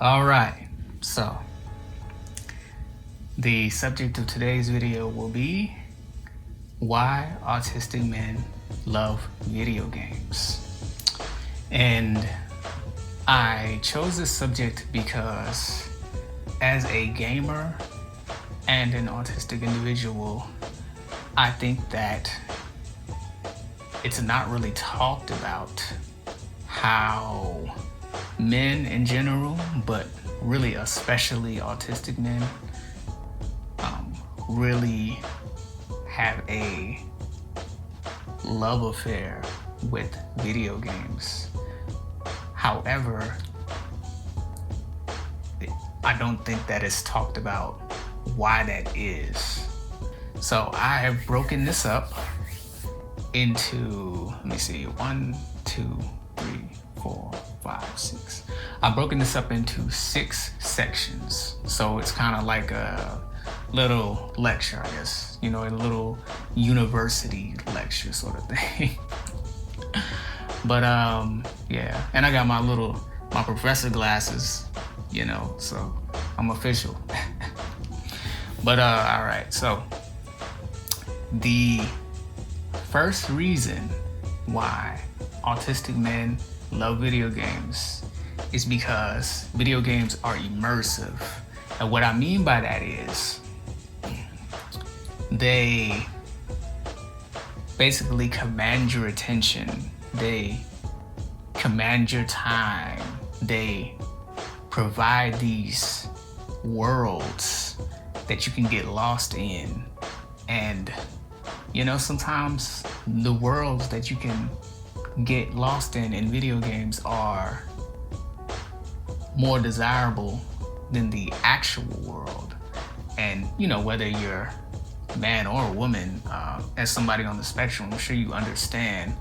All right, so the subject of today's video will be why autistic men love video games. And I chose this subject because as a gamer and an autistic individual, I think that it's not really talked about how men in general, but really especially autistic men, really have a love affair with video games. However, I don't think that it's talked about why that is. So I have broken this up into, let me see, 1, 2, 3, 4, 5, 6. I've broken this up into 6 sections. So it's kind of like a little lecture, I guess, a little university lecture sort of thing. But yeah, and I got my professor glasses, so I'm official. But all right, so the first reason why autistic men love video games is because video games are immersive. And what I mean by that is they basically command your attention. They command your time. They provide these worlds that you can get lost in. And sometimes the worlds that you can get lost in video games are more desirable than the actual world. And whether you're man or woman, as somebody on the spectrum, I'm sure you understand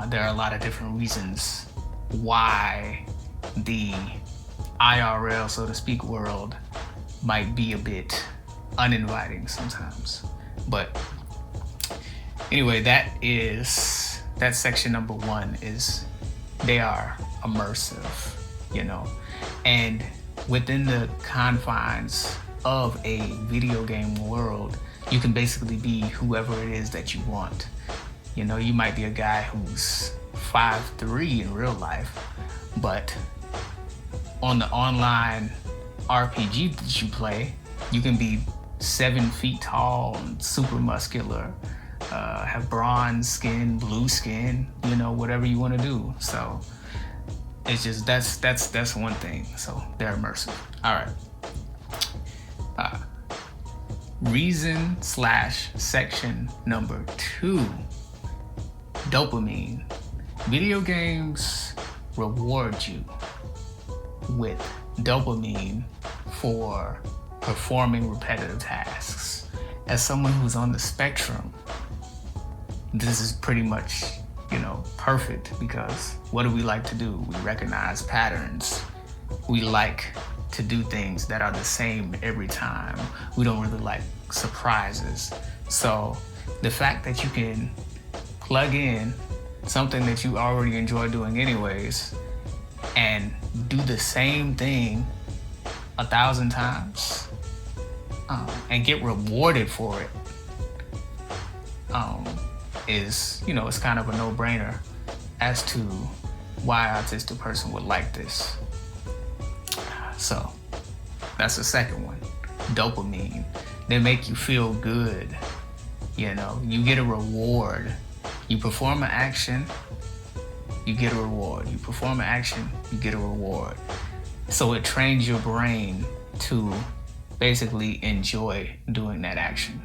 there are a lot of different reasons why the IRL, so to speak, world might be a bit uninviting sometimes. But anyway, that's section number 1, is they are immersive, and within the confines of a video game world, you can basically be whoever it is that you want. You might be a guy who's 5'3" in real life, but on the online RPG that you play, you can be 7 feet tall and super muscular, have bronze skin, blue skin, whatever you want to do. So it's just that's one thing. So they're immersive. All right. Reason/section number 2, dopamine. Video games reward you with dopamine for performing repetitive tasks. As someone who's on the spectrum, this is pretty much, perfect, because what do we like to do? We recognize patterns. We like to do things that are the same every time. We don't really like surprises. So the fact that you can plug in something that you already enjoy doing anyways and do the same thing 1,000 times and get rewarded for it is, it's kind of a no-brainer as to why an autistic person would like this. So that's the second one, dopamine. They make you feel good. You get a reward. You perform an action, you get a reward. You perform an action, you get a reward. So it trains your brain to basically enjoy doing that action.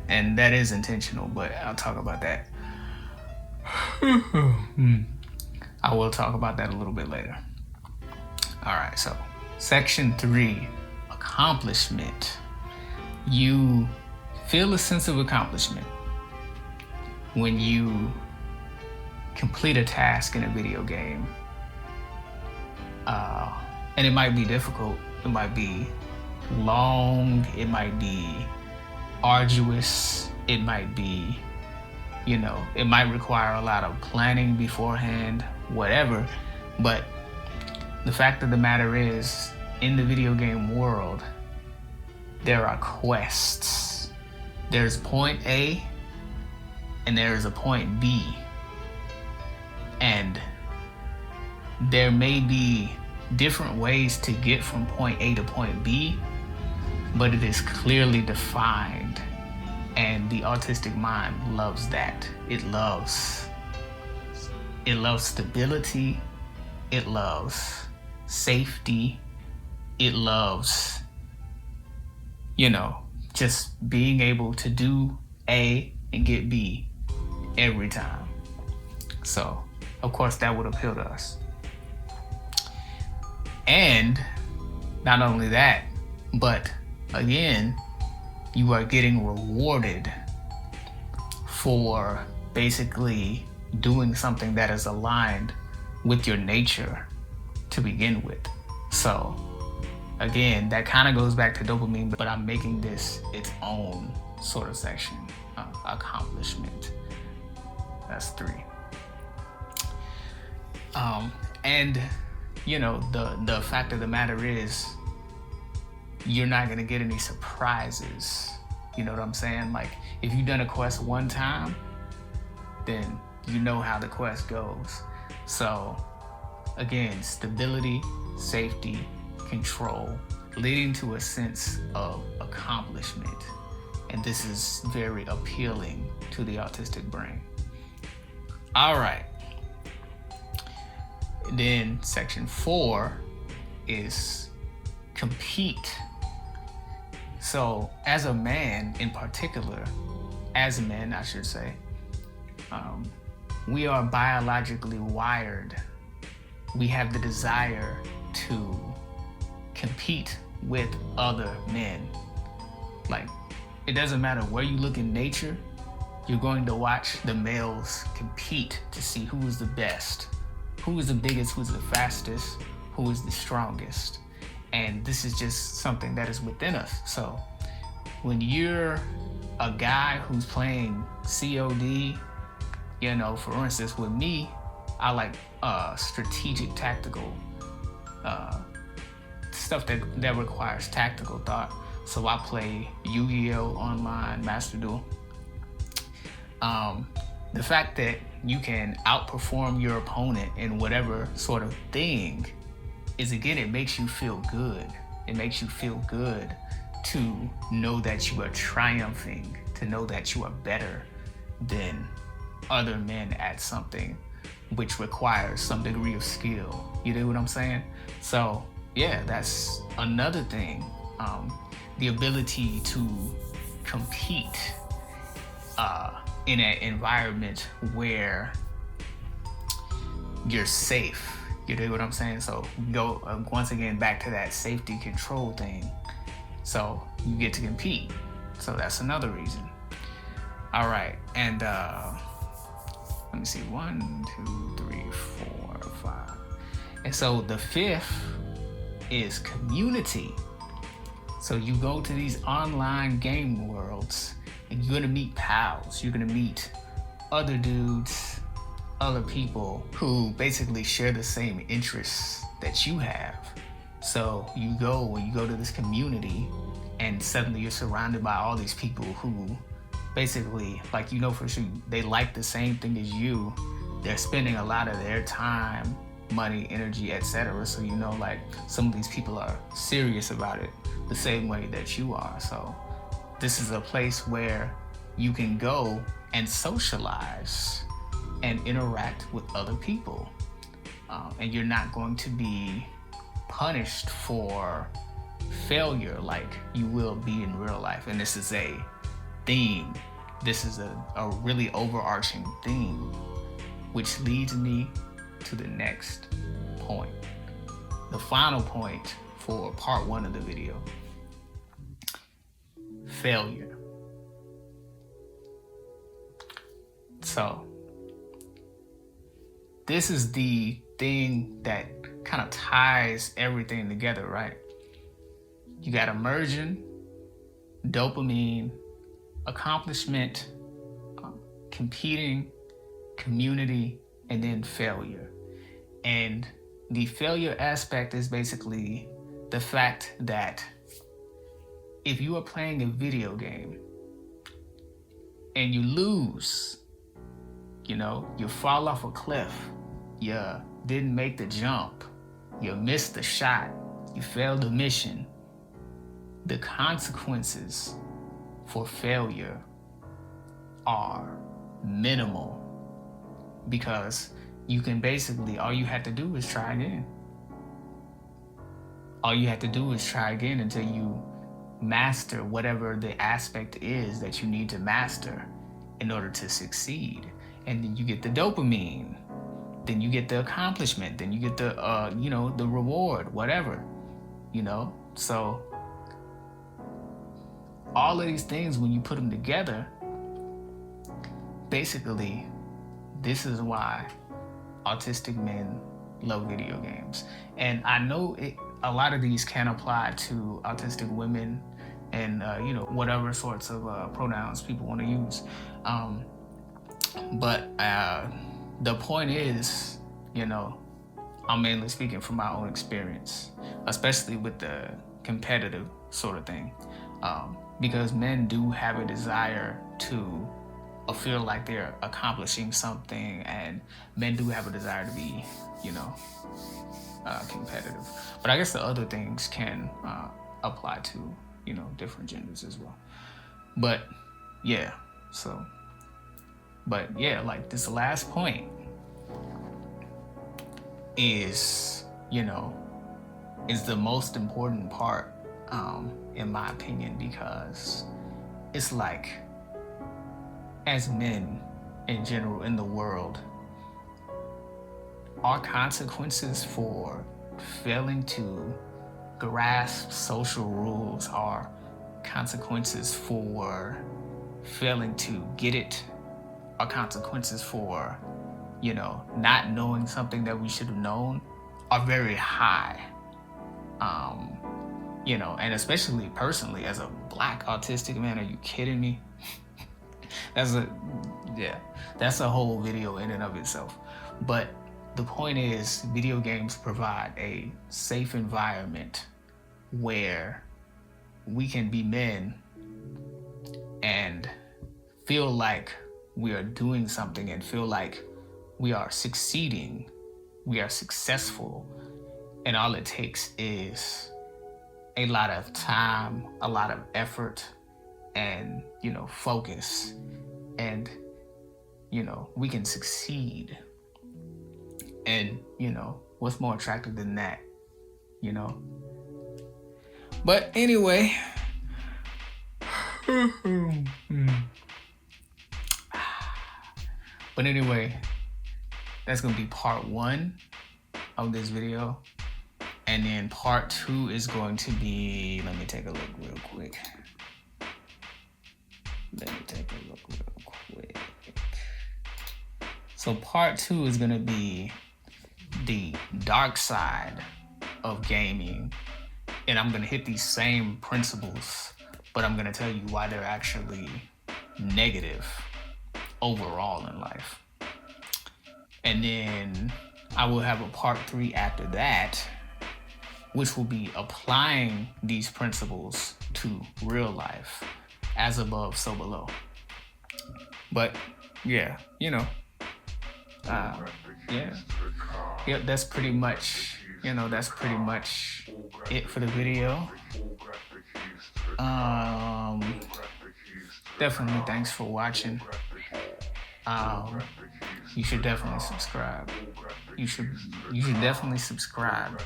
And that is intentional, but I'll talk about that. I will talk about that a little bit later. All right, so section 3, accomplishment. You feel a sense of accomplishment when you complete a task in a video game. And it might be difficult, it might be long, it might be arduous, it might be, it might require a lot of planning beforehand, whatever. But the fact of the matter is, in the video game world, there are quests. There's point A and there is a point B. And there may be different ways to get from point A to point B, but it is clearly defined. And the autistic mind loves that. It loves stability. It loves safety. It loves, just being able to do A and get B every time. So, of course, that would appeal to us. And not only that, but again, you are getting rewarded for basically doing something that is aligned with your nature to begin with. So again, that kind of goes back to dopamine, but I'm making this its own sort of section. Accomplishment. That's 3. And the fact of the matter is, you're not gonna get any surprises. You know what I'm saying? Like, if you've done a quest one time, then you know how the quest goes. So again, stability, safety, control, leading to a sense of accomplishment. And this is very appealing to the autistic brain. All right. Then section 4 is compete. So as a man in particular, as men, I should say, we are biologically wired. We have the desire to compete with other men. Like, it doesn't matter where you look in nature, you're going to watch the males compete to see who is the best, who is the biggest, who's the fastest, who is the strongest. And this is just something that is within us. So when you're a guy who's playing COD, for instance, with me, I like strategic, tactical stuff that requires tactical thought. So I play Yu-Gi-Oh! Online, Master Duel. The fact that you can outperform your opponent in whatever sort of thing is, again, it makes you feel good. It makes you feel good to know that you are triumphing, to know that you are better than other men at something which requires some degree of skill. You know what I'm saying? So yeah, that's another thing. The ability to compete in an environment where you're safe. You know what I'm saying? So go once again back to that safety control thing. So you get to compete. So that's another reason. All right, and let me see, 1, 2, 3, 4, 5. And so the 5th is community. So you go to these online game worlds and you're gonna meet pals. You're gonna meet other dudes, other people who basically share the same interests that you have. So when you go to this community, and suddenly you're surrounded by all these people who basically, like, for sure they like the same thing as you. They're spending a lot of their time, money, energy, etc. So like, some of these people are serious about it the same way that you are. So this is a place where you can go and socialize and interact with other people, and you're not going to be punished for failure like you will be in real life. And this is a theme. This is a really overarching theme, which leads me to the next point, the final point for part 1 of the video: failure. So this is the thing that kind of ties everything together, right? You got immersion, dopamine, accomplishment, competing, community, and then failure. And The failure aspect is basically the fact that if you are playing a video game and you lose, you fall off a cliff, you didn't make the jump, you missed the shot, you failed the mission, the consequences for failure are minimal, because you can basically, all you have to do is try again. All you have to do is try again until you master whatever the aspect is that you need to master in order to succeed. And then you get the dopamine, then you get the accomplishment, then you get the the reward, whatever, so all of these things, when you put them together, basically this is why autistic men love video games. And I know a lot of these can apply to autistic women and whatever sorts of pronouns people want to use, but the point is, I'm mainly speaking from my own experience, especially with the competitive sort of thing, because men do have a desire to feel like they're accomplishing something, and men do have a desire to be, competitive. But I guess the other things can apply to, different genders as well. But yeah, like this last point is, is the most important part, in my opinion, because it's like, as men in general in the world, our consequences for failing to grasp social rules, our consequences for failing to get it, our consequences for, not knowing something that we should have known are very high. And especially personally, as a Black autistic man, are you kidding me? That's a whole video in and of itself. But the point is, video games provide a safe environment where we can be men and feel like we are doing something and feel like we are succeeding, we are successful, and all it takes is a lot of time, a lot of effort, and focus, and we can succeed. And what's more attractive than that? But anyway, that's gonna be part 1 of this video, and then part 2 is going to be, let me take a look real quick. So part 2 is gonna be the dark side of gaming, and I'm gonna hit these same principles, but I'm gonna tell you why they're actually negative overall in life. And then I will have a part 3 after that, which will be applying these principles to real life, as above, so below. But yeah, that's pretty much, it for the video. Definitely thanks for watching. You should definitely subscribe. You should definitely subscribe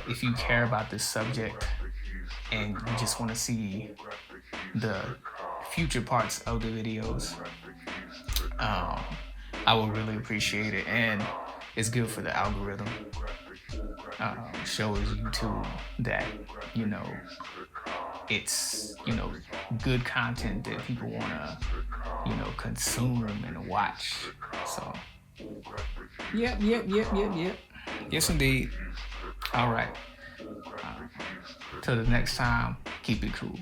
if you care about this subject and you just want to see the future parts of the videos. I will really appreciate it, and it's good for the algorithm. Shows YouTube that it's good content that people want to consume and watch. So yep, yes indeed. All right, till the next time, keep it cool.